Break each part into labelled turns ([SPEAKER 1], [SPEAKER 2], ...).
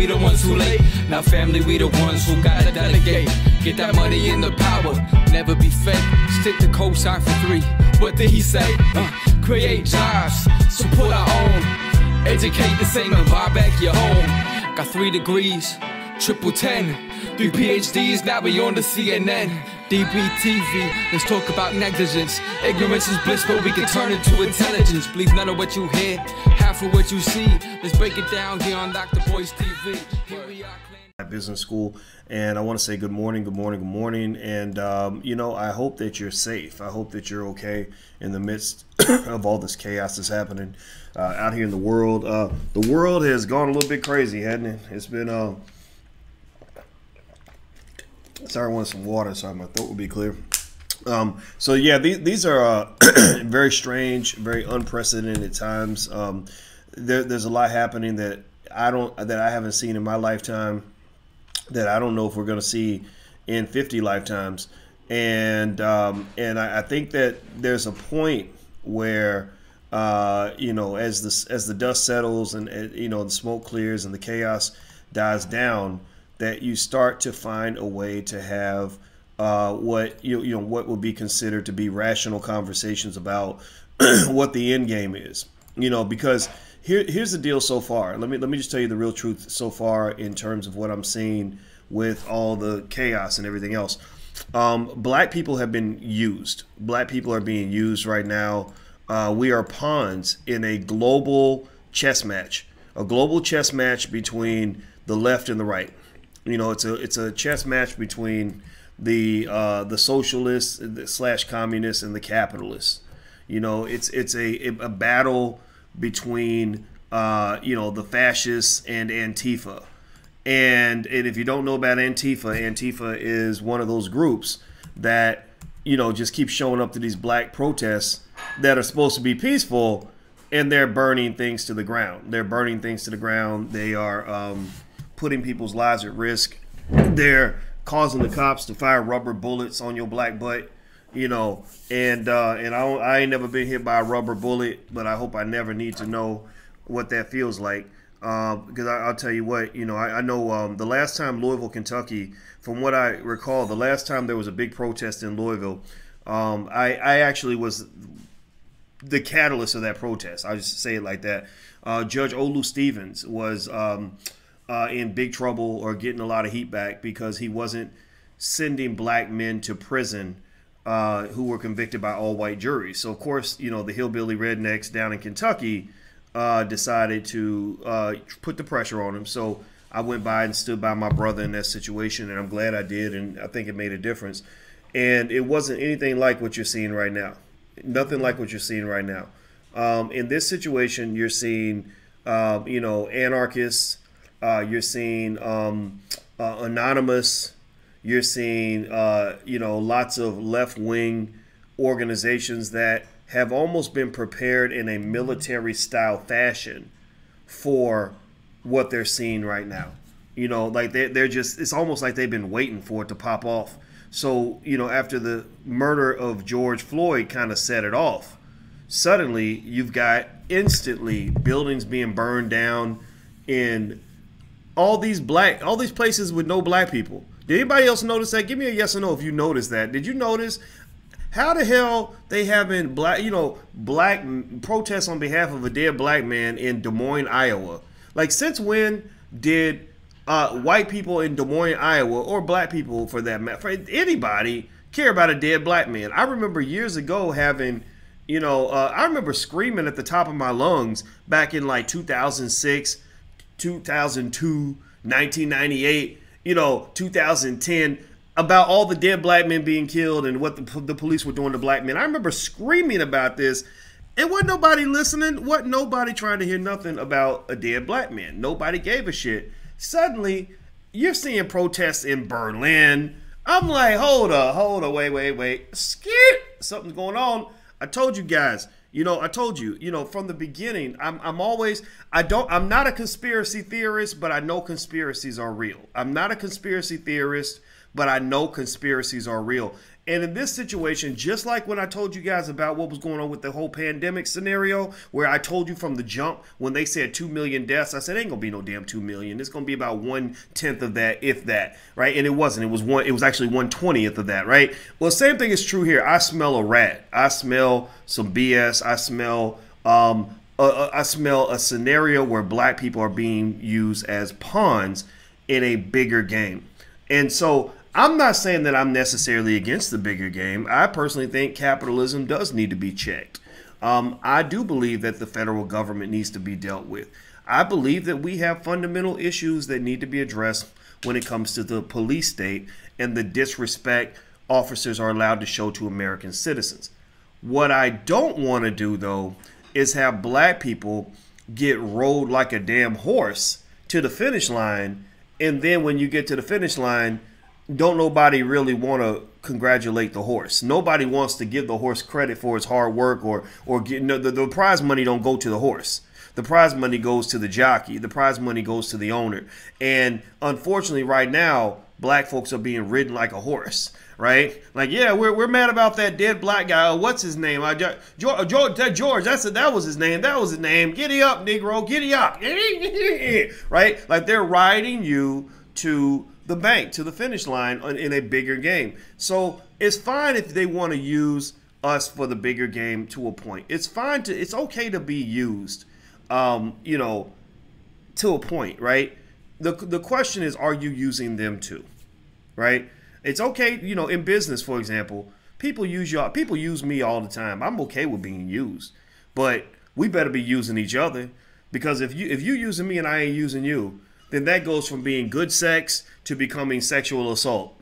[SPEAKER 1] we the ones who late. Now family, we the ones who gotta delegate. Get that money in the power, never be fake. Stick to cosign for 3. What did he say? Create jobs, support our own. Educate the same and buy back your home. Got 3 degrees, triple 10. 3 PhDs, now we on the CNN. DBTV, let's talk about negligence. Ignorance is bliss, but we can turn it to intelligence. Believe none of what you hear, half of what you see. Let's break it down here on Dr. Boy's TV. Here we are.
[SPEAKER 2] Business school, and I want to say good morning, good morning, good morning. And you know, I hope that you're safe. I hope that you're okay in the midst of all this chaos that's happening out here in the world. The world has gone a little bit crazy, hasn't it? It's been sorry, I wanted some water so my throat will be clear. So yeah, these are very strange, very unprecedented times. There's a lot happening that I haven't seen in my lifetime, that I don't know if we're going to see in 50 lifetimes. And I think that there's a point where you know, as the dust settles and you know, the smoke clears and the chaos dies down, that you start to find a way to have what what would be considered to be rational conversations about what the end game is. You know, because here's the deal so far. Let me just tell you the real truth so far in terms of what I'm seeing with all the chaos and everything else. Black people have been used. Black people are being used right now. We are pawns in a global chess match, between the left and the right. You know, it's a chess match between the socialists / communists and the capitalists. You know, it's a battle between you know, the fascists and Antifa. And if you don't know about Antifa is one of those groups that, you know, just keep showing up to these black protests that are supposed to be peaceful, and they're burning things to the ground. They are putting people's lives at risk. They're causing the cops to fire rubber bullets on your black butt. You know, and I ain't never been hit by a rubber bullet, but I hope I never need to know what that feels like. Because I'll tell you what, you know, I know the last time Louisville, Kentucky, from what I recall, the last time there was a big protest in Louisville, I actually was the catalyst of that protest. I'll just say it like that. Judge Olu Stevens was in big trouble, or getting a lot of heat back, because he wasn't sending black men to prison who were convicted by all white juries. So of course, you know, the hillbilly rednecks down in Kentucky decided to put the pressure on him. So I went by and stood by my brother in that situation, and I'm glad I did, and I think it made a difference. And it wasn't anything like what you're seeing right now. Nothing like what you're seeing right now. In this situation, you're seeing you know, anarchists, you're seeing anonymous. You're seeing, you know, lots of left-wing organizations that have almost been prepared in a military-style fashion for what they're seeing right now. You know, like they're just, it's almost like they've been waiting for it to pop off. So, you know, after the murder of George Floyd kind of set it off, suddenly you've got instantly buildings being burned down in all these places with no black people. Did anybody else notice that? Give me a yes or no if you noticed that. Did you notice how the hell they having black protests on behalf of a dead black man in Des Moines, Iowa? Like, since when did white people in Des Moines, Iowa, or black people for that matter, for anybody, care about a dead black man? I remember years ago having, you know, I remember screaming at the top of my lungs back in like 2006, 2002, 1998. You know, 2010, about all the dead black men being killed and what the police were doing to black men. I remember screaming about this, and wasn't nobody listening. Wasn't nobody trying to hear nothing about a dead black man. Nobody gave a shit. Suddenly, you're seeing protests in Berlin. I'm like, hold up, wait. Skip, something's going on. I told you guys. You know, I told you, you know, from the beginning, I'm not a conspiracy theorist, but I know conspiracies are real. I'm not a conspiracy theorist, but I know conspiracies are real. And in this situation, just like when I told you guys about what was going on with the whole pandemic scenario, where I told you from the jump when they said 2 million deaths, I said ain't gonna be no damn 2 million. It's gonna be about 1/10 of that, if that, right? And it wasn't. It was actually 1/20th of that, right? Well, same thing is true here. I smell a rat. I smell some BS. I smell a scenario where black people are being used as pawns in a bigger game. And so I'm not saying that I'm necessarily against the bigger game. I personally think capitalism does need to be checked. I do believe that the federal government needs to be dealt with. I believe that we have fundamental issues that need to be addressed when it comes to the police state and the disrespect officers are allowed to show to American citizens. What I don't want to do, though, is have black people get rode like a damn horse to the finish line, and then when you get to the finish line, don't nobody really want to congratulate the horse. Nobody wants to give the horse credit for his hard work or get, no, the prize money don't go to the horse. The prize money goes to the jockey. The prize money goes to the owner. And unfortunately, right now, black folks are being ridden like a horse, right? Like, yeah, we're mad about that dead black guy. What's his name? George. That was his name. That was his name. Giddy up, Negro. Giddy up. Right? Like they're riding you to the bank, to the finish line in a bigger game. So it's fine if they want to use us for the bigger game to a point. It's okay to be used, to a point, right? The question is, are you using them too, right? It's okay, in business, for example, people use me all the time. I'm okay with being used, but we better be using each other, because if you using me and I ain't using you, then that goes from being good sex to becoming sexual assault.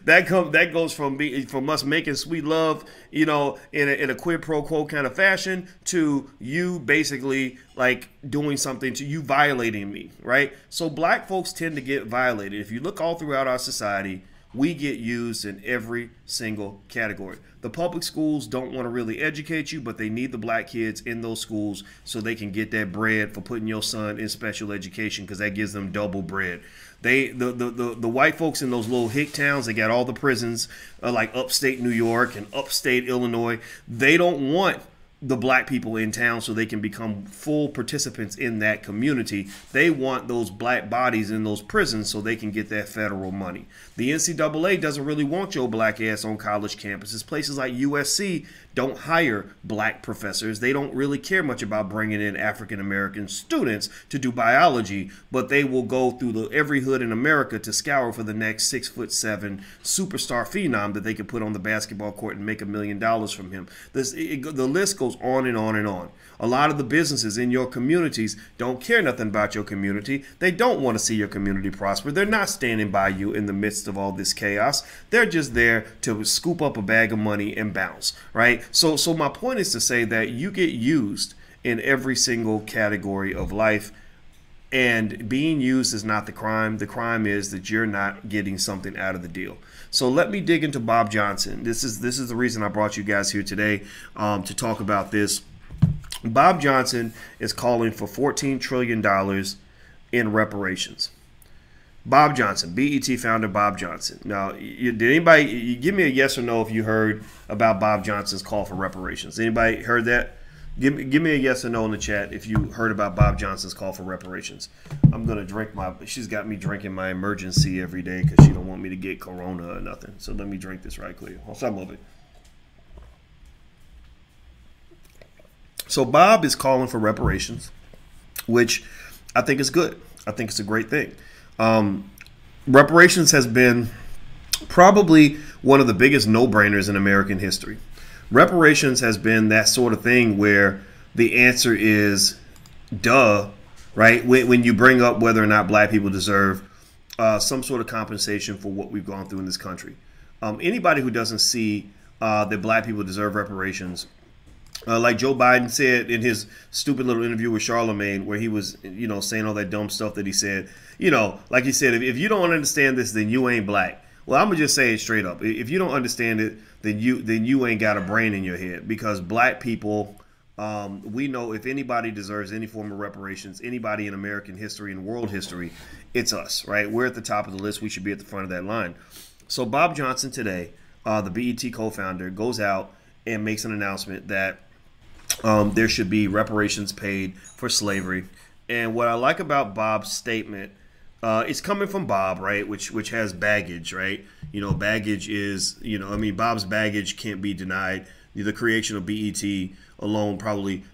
[SPEAKER 2] that goes from us making sweet love, in a quid pro quo kind of fashion, to you basically like doing something to you, violating me, right? So black folks tend to get violated. If you look all throughout our society, we get used in every single category. The public schools don't want to really educate you, but they need the black kids in those schools so they can get that bread for putting your son in special education, because that gives them double bread. The white folks in those little hick towns, they got all the prisons, like upstate New York and upstate Illinois. They don't want the black people in town so they can become full participants in that community. They want those black bodies in those prisons so they can get that federal money. The NCAA doesn't really want your black ass on college campuses. Places like USC don't hire black professors. They don't really care much about bringing in African American students to do biology, but they will go through every hood in America to scour for the next 6'7" superstar phenom that they can put on the basketball court and make $1 million from him. The list goes on and on and on. A lot of the businesses in your communities don't care nothing about your community. They don't want to see your community prosper. They're not standing by you in the midst of all this chaos. They're just there to scoop up a bag of money and bounce, right? So my point is to say that you get used in every single category of life, and being used is not the crime. The crime is that you're not getting something out of the deal. So let me dig into Bob Johnson. This is the reason I brought you guys here today, to talk about this. Bob Johnson is calling for $14 trillion in reparations. Bob Johnson, BET founder Bob Johnson. Now, did anybody give me a yes or no if you heard about Bob Johnson's call for reparations? Anybody heard that? Give me a yes or no in the chat if you heard about Bob Johnson's call for reparations. I'm gonna she's got me drinking my emergency every day because she don't want me to get corona or nothing. So let me drink this right quick. Well, some of it. So Bob is calling for reparations, which I think is good. I think it's a great thing. Reparations has been probably one of the biggest no-brainers in American history. Reparations has been that sort of thing where the answer is duh, right? When you bring up whether or not black people deserve some sort of compensation for what we've gone through in this country. Anybody who doesn't see that black people deserve reparations, like Joe Biden said in his stupid little interview with Charlemagne, where he was, saying all that dumb stuff that he said, like he said, if you don't understand this, then you ain't black. Well, I'm gonna just say it straight up. If you don't understand it, then you ain't got a brain in your head, because black people, we know if anybody deserves any form of reparations, anybody in American history and world history, it's us, right? We're at the top of the list. We should be at the front of that line. So Bob Johnson today the BET co-founder, goes out and makes an announcement that there should be reparations paid for slavery. And what I like about Bob's statement, it's coming from Bob, right? Which has baggage, right? Baggage is, Bob's baggage can't be denied. The creation of BET alone probably,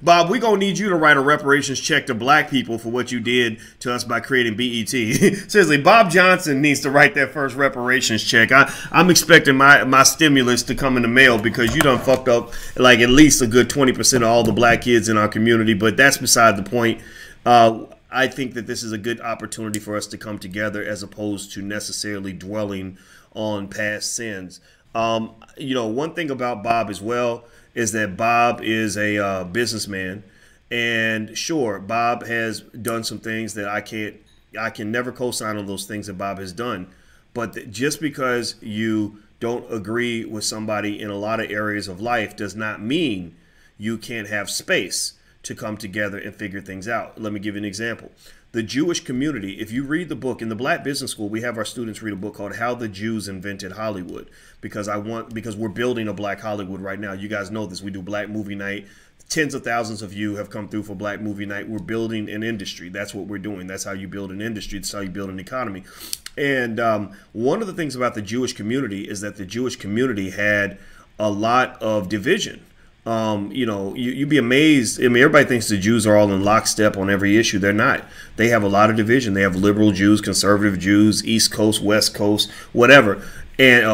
[SPEAKER 2] Bob, we're going to need you to write a reparations check to black people for what you did to us by creating BET. Seriously, Bob Johnson needs to write that first reparations check. I'm expecting my stimulus to come in the mail because you done fucked up like at least a good 20% of all the black kids in our community, but that's beside the point. I think that this is a good opportunity for us to come together as opposed to necessarily dwelling on past sins. One thing about Bob as well is that Bob is a businessman, and sure, Bob has done some things that I can never co-sign on those things that Bob has done. But just because you don't agree with somebody in a lot of areas of life does not mean you can't have space to come together and figure things out. Let me give you an example. The Jewish community, if you read the book, in the Black Business School, we have our students read a book called How the Jews Invented Hollywood, because we're building a Black Hollywood right now. You guys know this. We do Black Movie Night. Tens of thousands of you have come through for Black Movie Night. We're building an industry. That's what we're doing. That's how you build an industry. That's how you build an economy. And one of the things about the Jewish community is that the Jewish community had a lot of division. You'd be amazed. I mean, everybody thinks the Jews are all in lockstep on every issue. They're not. They have a lot of division. They have liberal Jews, conservative Jews, East Coast, West Coast, whatever, and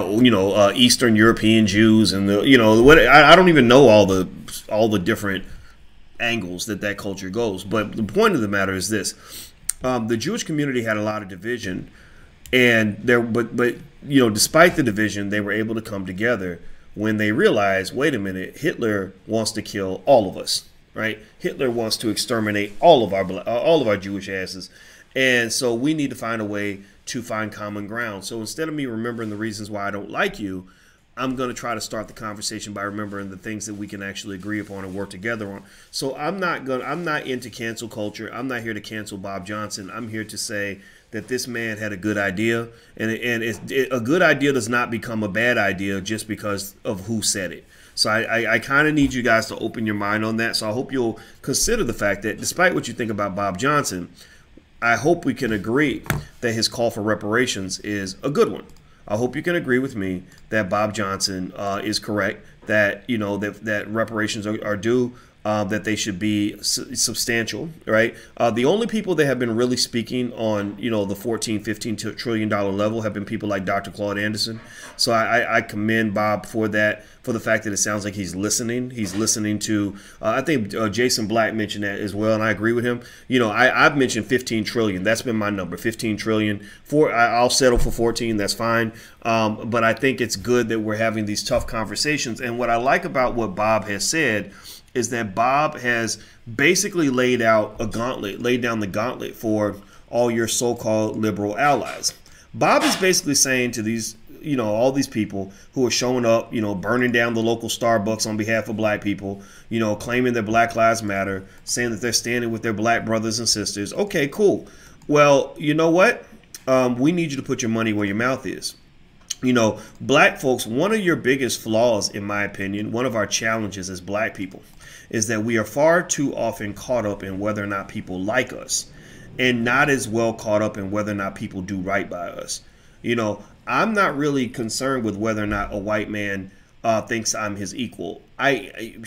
[SPEAKER 2] Eastern European Jews, and I don't even know all the different angles that culture goes. But the point of the matter is this: the Jewish community had a lot of division, and despite the division, they were able to come together when they realized, wait a minute, Hitler wants to kill all of us, right? Hitler wants to exterminate all of our Jewish asses. And so we need to find a way to find common ground. So instead of me remembering the reasons why I don't like you, I'm going to try to start the conversation by remembering the things that we can actually agree upon and work together on. So I'm not into cancel culture. I'm not here to cancel Bob Johnson. I'm here to say that this man had a good idea, and a good idea does not become a bad idea just because of who said it. So I kind of need you guys to open your mind on that. So I hope you'll consider the fact that despite what you think about Bob Johnson, I hope we can agree that his call for reparations is a good one. I hope you can agree with me that Bob Johnson is correct, that that reparations are due, that they should be substantial, right? The only people that have been really speaking on the $14-15 trillion level have been people like Dr. Claude Anderson. So I commend Bob for that, for the fact that it sounds like he's listening. He's listening to, I think Jason Black mentioned that as well, and I agree with him. I've mentioned 15 trillion. That's been my number, 15 trillion. I'll settle for 14. That's fine. But I think it's good that we're having these tough conversations. And what I like about what Bob has said is that Bob has basically laid down the gauntlet for all your so-called liberal allies. Bob is basically saying to these, all these people who are showing up, burning down the local Starbucks on behalf of black people, claiming that Black Lives Matter, saying that they're standing with their black brothers and sisters. Okay, cool. Well, you know what? We need you to put your money where your mouth is. Black folks, one of your biggest flaws, in my opinion, one of our challenges as black people, is that we are far too often caught up in whether or not people like us and not as well caught up in whether or not people do right by us. I'm not really concerned with whether or not a white man thinks I'm his equal. I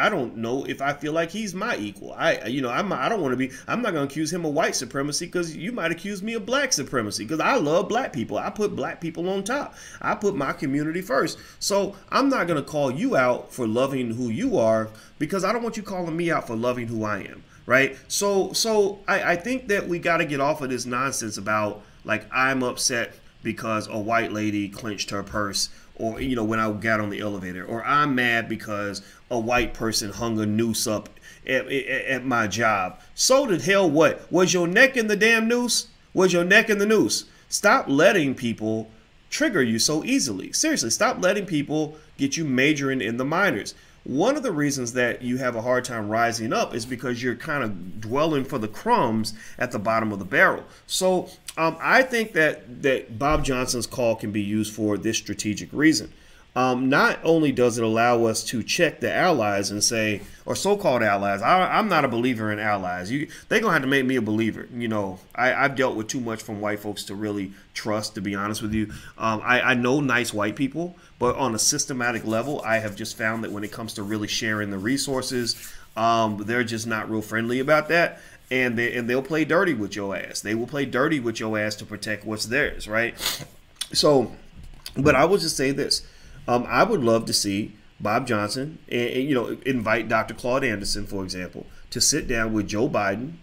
[SPEAKER 2] don't know if I feel like he's my equal. I'm not going to accuse him of white supremacy, because you might accuse me of black supremacy, because I love black people. I put black people on top. I put my community first. So I'm not going to call you out for loving who you are, because I don't want you calling me out for loving who I am. Right. So I think that we got to get off of this nonsense about, like, I'm upset because a white lady clenched her purse, or, when I got on the elevator, or I'm mad because a white person hung a noose up at my job. So the hell what? Was your neck in the damn noose? Was your neck in the noose? Stop letting people trigger you so easily. Seriously, stop letting people get you majoring in the minors. one of the reasons that you have a hard time rising up is because you're kind of dwelling for the crumbs at the bottom of the barrel. So I think that Bob Johnson's call can be used for this strategic reason. Not only does it allow us to check the allies and say, or so-called allies, I'm not a believer in allies. They're going to have to make me a believer. You know, I've dealt with too much from white folks to really trust, to be honest with you. I know nice white people, but on a systematic level, I have just found that when it comes to really sharing the resources, they're just not real friendly about that. And they'll play dirty with your ass. They will play dirty with your ass to protect what's theirs, right? So, but I will just say this. I would love to see Bob Johnson and invite Dr. Claude Anderson, for example, to sit down with Joe Biden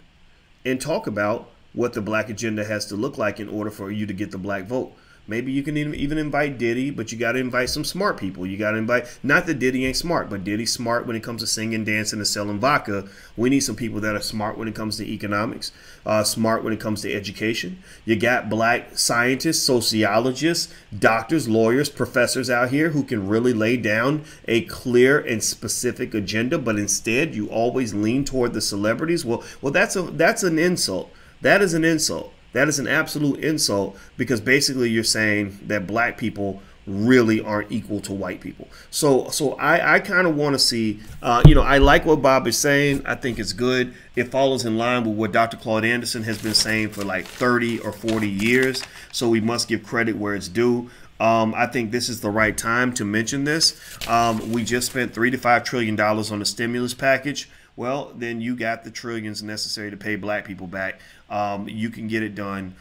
[SPEAKER 2] and talk about what the black agenda has to look like in order for you to get the black vote. Maybe you can even invite Diddy, but you got to invite some smart people. You got to invite, not that Diddy ain't smart, but Diddy's smart when it comes to singing, dancing, and selling vodka. We need some people that are smart when it comes to economics, smart when it comes to education. You got black scientists, sociologists, doctors, lawyers, professors out here who can really lay down a clear and specific agenda, but instead you always lean toward the celebrities. Well, that's an insult. That is an insult. That is an absolute insult, because basically you're saying that black people really aren't equal to white people. So I kind of want to see, I like what Bob is saying. I think it's good. It follows in line with what Dr. Claude Anderson has been saying for like 30 or 40 years. So we must give credit where it's due. I think this is the right time to mention this. We just spent $3 to $5 trillion on the stimulus package. Well, then you got the trillions necessary to pay black people back. You can get it done.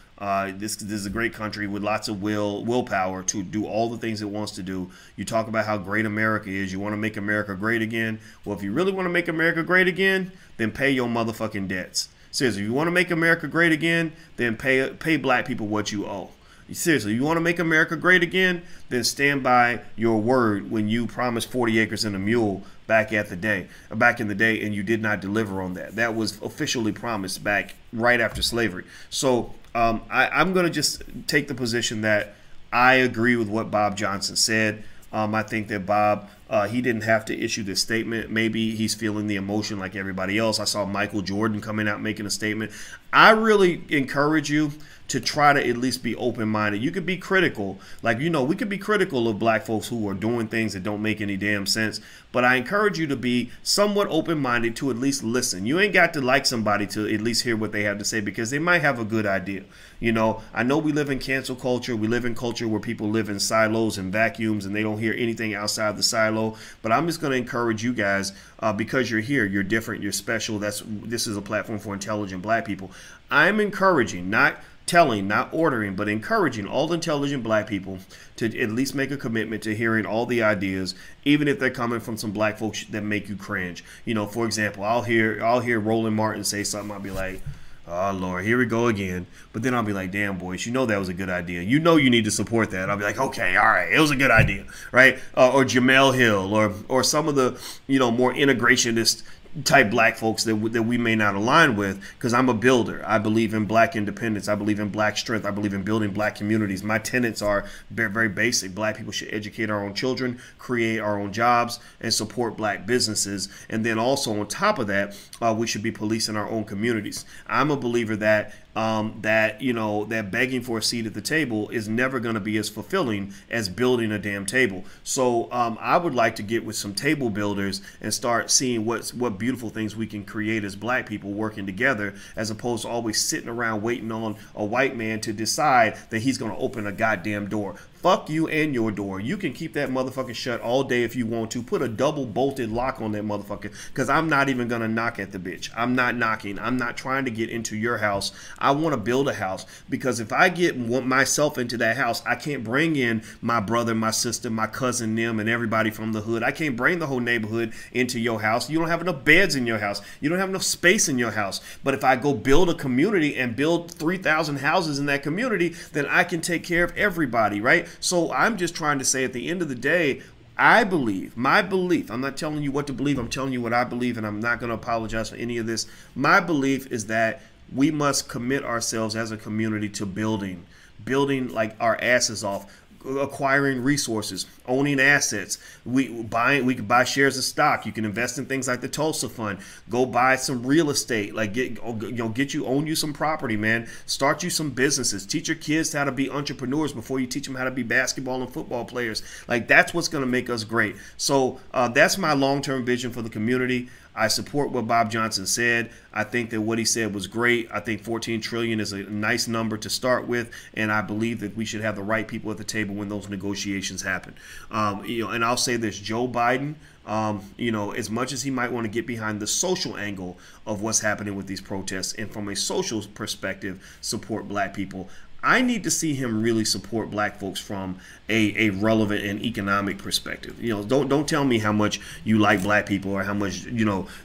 [SPEAKER 2] This is a great country with lots of willpower to do all the things it wants to do. You talk about how great America is. You want to make America great again. Well, if you really want to make America great again, then pay your motherfucking debts. Seriously, if you want to make America great again, then pay black people what you owe. Seriously, you want to make America great again, then stand by your word when you promised 40 acres and a mule back in the day, and you did not deliver on that. That was officially promised back right after slavery. So I'm going to just take the position that I agree with what Bob Johnson said. I think that Bob, he didn't have to issue this statement. Maybe he's feeling the emotion like everybody else. I saw Michael Jordan coming out making a statement. I really encourage you to try to at least be open-minded. You could be critical. Like, we could be critical of black folks who are doing things that don't make any damn sense. But I encourage you to be somewhat open-minded, to at least listen. You ain't got to like somebody to at least hear what they have to say, because they might have a good idea. I know we live in cancel culture. We live in culture where people live in silos and vacuums, and they don't hear anything outside the silo. But I'm just going to encourage you guys, because you're here, you're different, you're special. This is a platform for intelligent black people. I'm encouraging, not telling, not ordering, but encouraging all intelligent black people to at least make a commitment to hearing all the ideas, even if they're coming from some black folks that make you cringe. For example, I'll hear Roland Martin say something. I'll be like, oh Lord, here we go again. But then I'll be like, damn boys, that was a good idea. You need to support that. I'll be like, okay, all right, it was a good idea, right? Or Jamel Hill, or some of the more integrationist type black folks that we may not align with, because I'm a builder. I believe in black independence. I believe in black strength. I believe in building black communities. My tenets are very, very basic. Black people should educate our own children, create our own jobs, and support black businesses. And then also on top of that, we should be policing our own communities. I'm a believer that that begging for a seat at the table is never going to be as fulfilling as building a damn table. So I would like to get with some table builders and start seeing what beautiful things we can create as black people working together, as opposed to always sitting around waiting on a white man to decide that he's going to open a goddamn door. Fuck you and your door. You can keep that motherfucker shut all day if you want to. Put a double bolted lock on that motherfucker, because I'm not even going to knock at the bitch. I'm not knocking. I'm not trying to get into your house. I want to build a house, because if I get myself into that house, I can't bring in my brother, my sister, my cousin, them, and everybody from the hood. I can't bring the whole neighborhood into your house. You don't have enough beds in your house. You don't have enough space in your house. But if I go build a community and build 3,000 houses in that community, then I can take care of everybody, right? So I'm just trying to say, at the end of the day, I believe, my belief, I'm not telling you what to believe, I'm telling you what I believe, and I'm not going to apologize for any of this. My belief is that we must commit ourselves as a community to building like our asses off. acquiring resources, owning assets. We can buy shares of stock. You can invest in things like the Tulsa Fund. Go buy some real estate. Like own you some property, man. Start you some businesses. Teach your kids how to be entrepreneurs before you teach them how to be basketball and football players. Like that's what's going to make us great. So that's my long-term vision for the community. I support what Bob Johnson said. I think that what he said was great. I think 14 trillion is a nice number to start with, and I believe that we should have the right people at the table when those negotiations happen. And I'll say this: Joe Biden, as much as he might want to get behind the social angle of what's happening with these protests, and from a social perspective, support black people, I need to see him really support black folks from a relevant and economic perspective. Don't tell me how much you like black people or how much,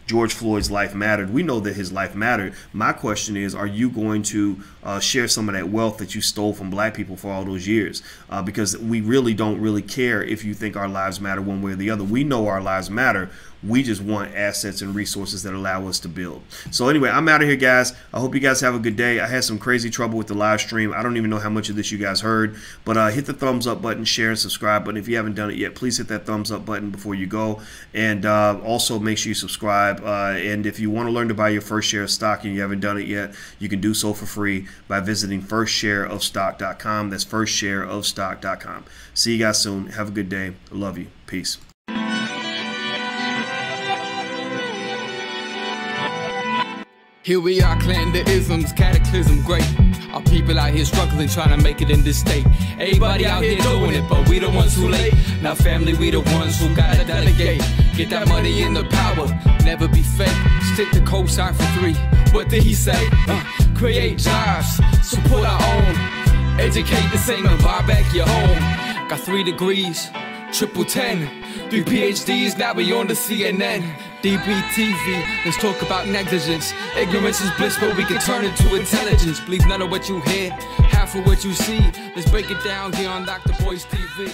[SPEAKER 2] George Floyd's life mattered. We know that his life mattered. My question is, are you going to share some of that wealth that you stole from black people for all those years? Because we really don't really care if you think our lives matter one way or the other. We know our lives matter. We just want assets and resources that allow us to build. So anyway, I'm out of here, guys. I hope you guys have a good day. I had some crazy trouble with the live stream. I don't even know how much of this you guys heard, but hit the thumbs up button, share, and subscribe button. If you haven't done it yet, please hit that thumbs up button before you go. And also make sure you subscribe. And if you want to learn to buy your first share of stock and you haven't done it yet, you can do so for free by visiting firstshareofstock.com. That's firstshareofstock.com. See you guys soon. Have a good day. I love you. Peace.
[SPEAKER 1] Here we are, clan the isms, cataclysm great. Our people out here struggling, trying to make it in this state. Everybody out here doing it, but we the ones who late. Now family, we the ones who gotta delegate. Get that money in the power, never be fake. Stick to cosign for 3. What did he say? Create jobs, support our own. Educate the same and buy back your home. Got 3 degrees, triple 10. 3 PhDs, now we on the CNN. DBTV, let's talk about negligence. Ignorance is bliss, but we can turn it to intelligence. Believe none of what you hear, half of what you see. Let's break it down here on Dr. Boy's TV.